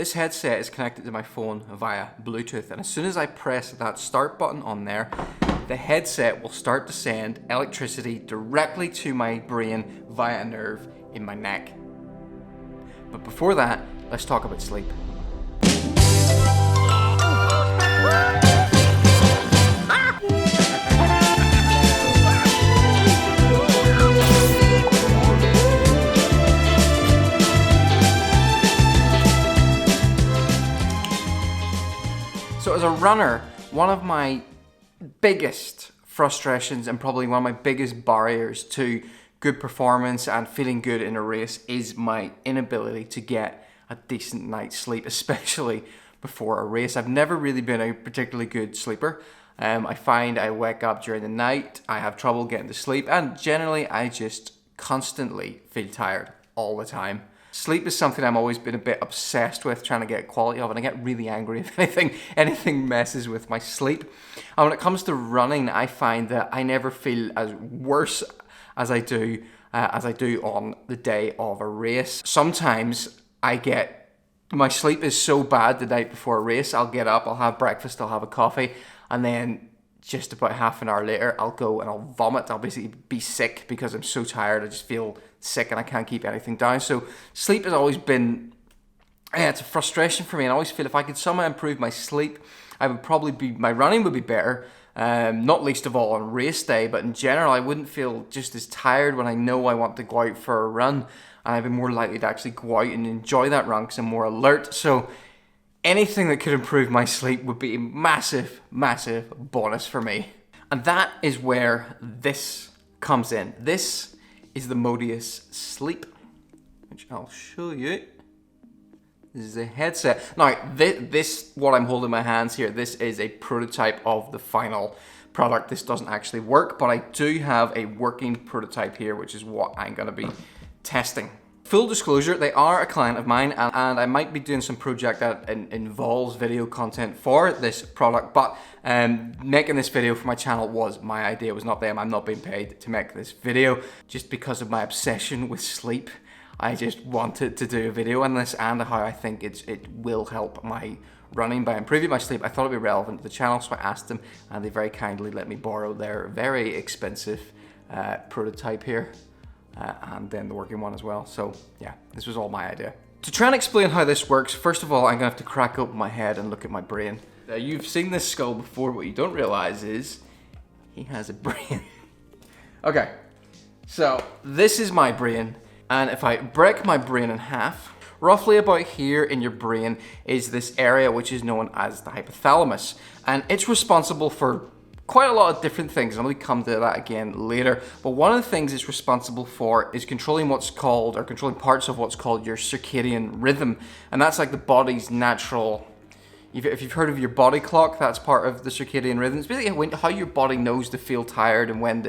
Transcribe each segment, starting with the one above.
This headset is connected to my phone via Bluetooth, and as soon as I press that start button on there, the headset will start to send electricity directly to my brain via a nerve in my neck. But before that, let's talk about sleep. So as a runner, one of my biggest frustrations and probably one of my biggest barriers to good performance and feeling good in a race is my inability to get a decent night's sleep, especially before a race. I've never really been a particularly good sleeper. I find I wake up during the night, I have trouble getting to sleep, and generally I just constantly feel tired all the time. Sleep is something I've always been a bit obsessed with, trying to get quality of, and I get really angry if anything messes with my sleep. And when it comes to running, I find that I never feel as worse as I do on the day of a race. Sometimes my sleep is so bad the night before a race, I'll get up, I'll have breakfast, I'll have a coffee, and then just about half an hour later, I'll go and I'll vomit. I'll basically be sick because I'm so tired. I just feel sick and I can't keep anything down. So sleep has always been, it's a frustration for me. And I always feel if I could somehow improve my sleep, my running would be better. Not least of all on race day, but in general, I wouldn't feel just as tired when I know I want to go out for a run. And I'd be more likely to actually go out and enjoy that run because I'm more alert. So anything that could improve my sleep would be a massive, massive bonus for me. And that is where this comes in. This is the Modius SLEEP, which I'll show you. This is a headset. Now, this what I'm holding in my hands here, this is a prototype of the final product. This doesn't actually work, but I do have a working prototype here, which is what I'm going to be testing. Full disclosure, they are a client of mine, and I might be doing some project that involves video content for this product, but making this video for my channel was my idea. It was not them. I'm not being paid to make this video. Just because of my obsession with sleep, I just wanted to do a video on this and how I think it will help my running by improving my sleep. I thought it'd be relevant to the channel, so I asked them, and they very kindly let me borrow their very expensive prototype here. And then the working one as well. So yeah, this was all my idea. To try and explain how this works, first of all, I'm gonna have to crack open my head and look at my brain. Now, you've seen this skull before, what you don't realize is he has a brain. Okay, so this is my brain, and if I break my brain in half, roughly about here in your brain is this area which is known as the hypothalamus, and it's responsible for quite a lot of different things. I'm going to come to that again later. But one of the things it's responsible for is controlling controlling parts of what's called your circadian rhythm. And that's like the body's natural, if you've heard of your body clock, that's part of the circadian rhythm. It's basically how your body knows to feel tired and when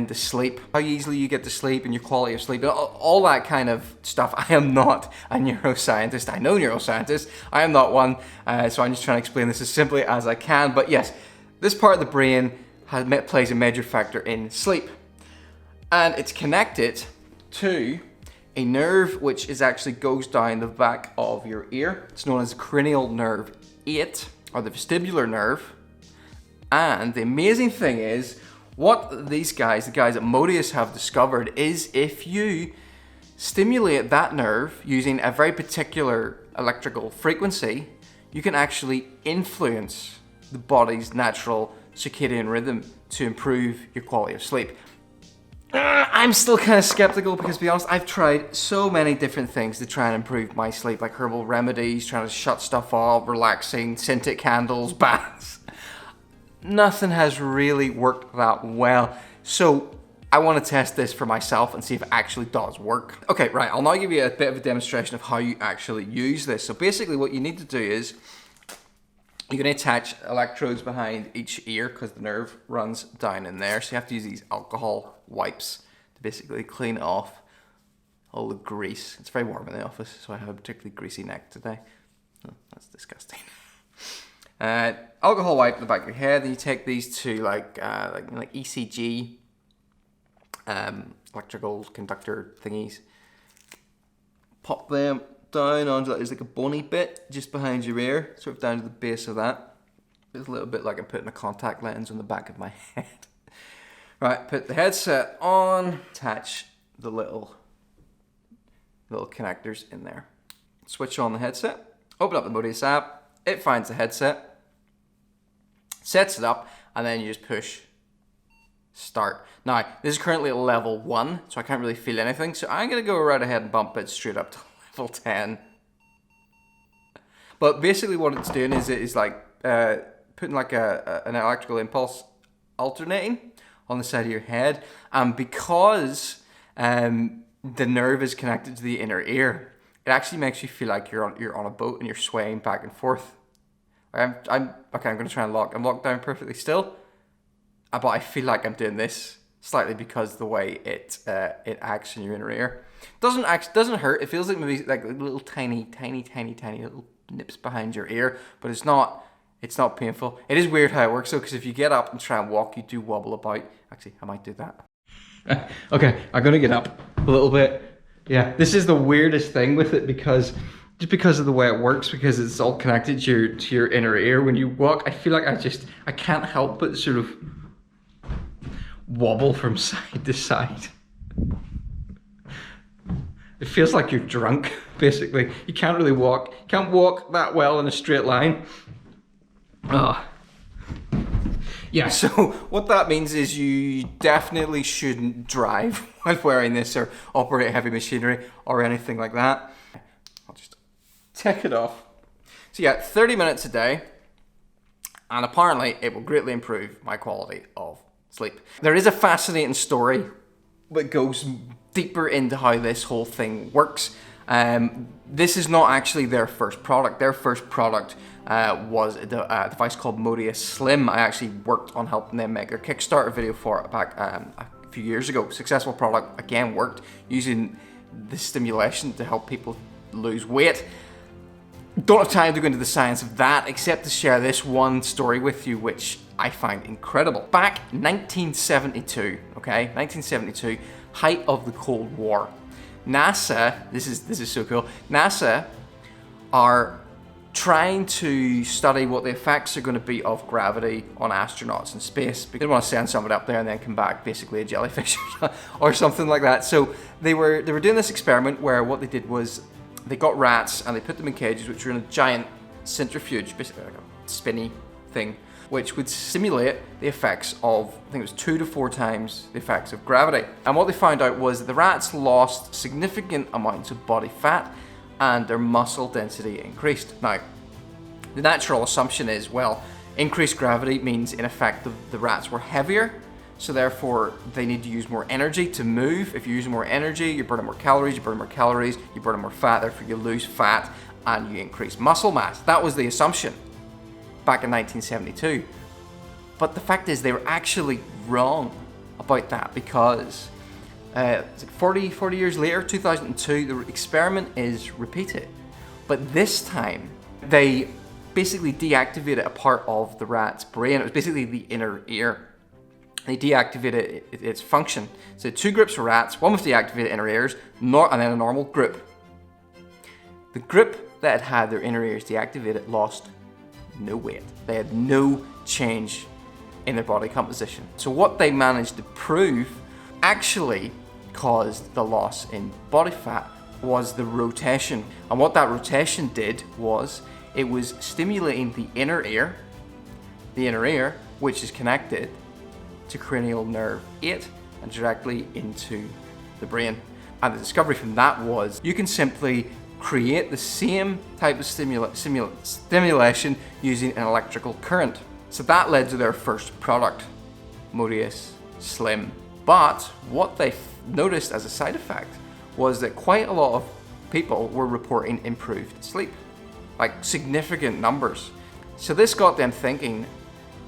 to sleep, how easily you get to sleep and your quality of sleep, and all that kind of stuff. I am not a neuroscientist. I know neuroscientists. I am not one. So I'm just trying to explain this as simply as I can. But yes, this part of the brain plays a major factor in sleep, and it's connected to a nerve which actually goes down the back of your ear. It's known as cranial nerve 8, or the vestibular nerve. And the amazing thing is, what these guys, the guys at Modius, have discovered is if you stimulate that nerve using a very particular electrical frequency, you can actually influence the body's natural circadian rhythm to improve your quality of sleep. I'm still kind of skeptical because, to be honest, I've tried so many different things to try and improve my sleep, like herbal remedies, trying to shut stuff off, relaxing, scented candles, baths. Nothing has really worked that well. So I want to test this for myself and see if it actually does work. Okay, right, I'll now give you a bit of a demonstration of how you actually use this. So basically what you need to do is you're going to attach electrodes behind each ear because the nerve runs down in there. So you have to use these alcohol wipes to basically clean off all the grease. It's very warm in the office, so I have a particularly greasy neck today. Oh, that's disgusting. Alcohol wipe in the back of your head. Then you take these two like ECG electrical conductor thingies. Pop them down onto that. There's like a bony bit just behind your ear, sort of down to the base of that. It's a little bit like I'm putting a contact lens on the back of my head. Right, put the headset on, attach the little connectors in there. Switch on the headset, open up the Modius app, it finds the headset, sets it up, and then you just push start. Now, this is currently at level 1, so I can't really feel anything, so I'm going to go right ahead and bump it straight up to level 10. But basically what it's doing is it is like putting like an electrical impulse alternating on the side of your head, and because the nerve is connected to the inner ear, it actually makes you feel like you're on a boat and you're swaying back and forth. I'm going to try and I'm locked down perfectly still, but I feel like I'm doing this slightly because the way it acts in your inner ear doesn't hurt. It feels like maybe like little tiny little nips behind your ear, but it's not painful. It is weird how it works though, because if you get up and try and walk, you do wobble about. Actually, I might do that. Okay, I'm gonna get up a little bit. Yeah, this is the weirdest thing with it because of the way it works, because it's all connected to your inner ear. When you walk, I feel like I can't help but sort of wobble from side to side. It feels like you're drunk, basically. You can't really walk. You can't walk that well in a straight line. Yeah, so what that means is you definitely shouldn't drive while wearing this or operate heavy machinery or anything like that. I'll just take it off. So yeah, 30 minutes a day, and apparently it will greatly improve my quality of sleep. There is a fascinating story that goes deeper into how this whole thing works. This is not actually their first product. Their first product was a device called Modius Slim. I actually worked on helping them make their Kickstarter video for it back a few years ago. Successful product, again, worked using the stimulation to help people lose weight. Don't have time to go into the science of that, except to share this one story with you, which I find incredible. Back 1972, okay, 1972, height of the Cold War. NASA, this is so cool, NASA are trying to study what the effects are going to be of gravity on astronauts in space. They didn't want to send somebody up there and then come back basically a jellyfish or something like that. So they were doing this experiment where what they did was they got rats and they put them in cages which were in a giant centrifuge, basically like a spinny thing, which would simulate the effects of, I think it was 2 to 4 times the effects of gravity. And what they found out was that the rats lost significant amounts of body fat and their muscle density increased. Now, the natural assumption is, well, increased gravity means in effect the rats were heavier, so therefore they need to use more energy to move. If you use more energy, you're burning more calories, you burn more fat, therefore you lose fat and you increase muscle mass. That was the assumption back in 1972. But the fact is they were actually wrong about that, because 40 years later, 2002, the experiment is repeated. But this time, they basically deactivated a part of the rat's brain. It was basically the inner ear. They deactivated its function. So 2 groups of rats, one with deactivated inner ears, and then a normal group. The group that had their inner ears deactivated lost no weight. They had no change in their body composition. So what they managed to prove actually caused the loss in body fat was the rotation. And what that rotation did was it was stimulating the inner ear, which is connected to cranial nerve 8 and directly into the brain. And the discovery from that was you can simply create the same type of stimulation using an electrical current. So that led to their first product, Modius Slim. But what they noticed as a side effect was that quite a lot of people were reporting improved sleep, like significant numbers. So this got them thinking,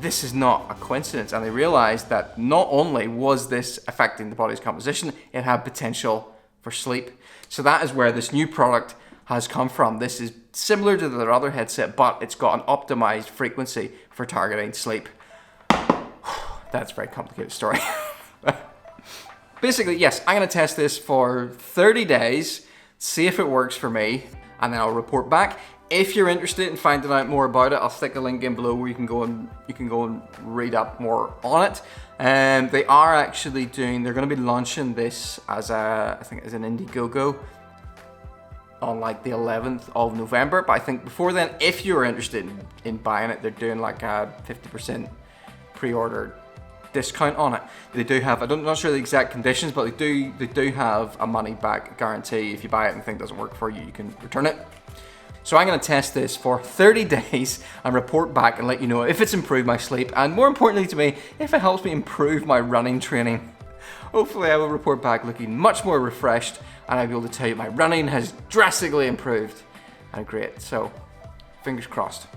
this is not a coincidence, and they realized that not only was this affecting the body's composition, it had potential for sleep. So that is where this new product has come from. This is similar to their other headset, but it's got an optimized frequency for targeting sleep. That's a very complicated story. Basically, yes, I'm going to test this for 30 days, see if it works for me. and then I'll report back. If you're interested in finding out more about it, I'll stick a link in below where you can go and read up more on it. They are actually they're going to be launching this as I think as an Indiegogo on like the 11th of November. But I think before then, if you're interested in buying it, they're doing like a 50% pre-order discount on it. They do have, I'm not sure the exact conditions, but they do have a money back guarantee. If you buy it and the thing doesn't work for you, you can return it. So I'm going to test this for 30 days and report back and let you know if it's improved my sleep, and more importantly to me, if it helps me improve my running training. Hopefully I will report back looking much more refreshed, and I'll be able to tell you my running has drastically improved. And great, so fingers crossed.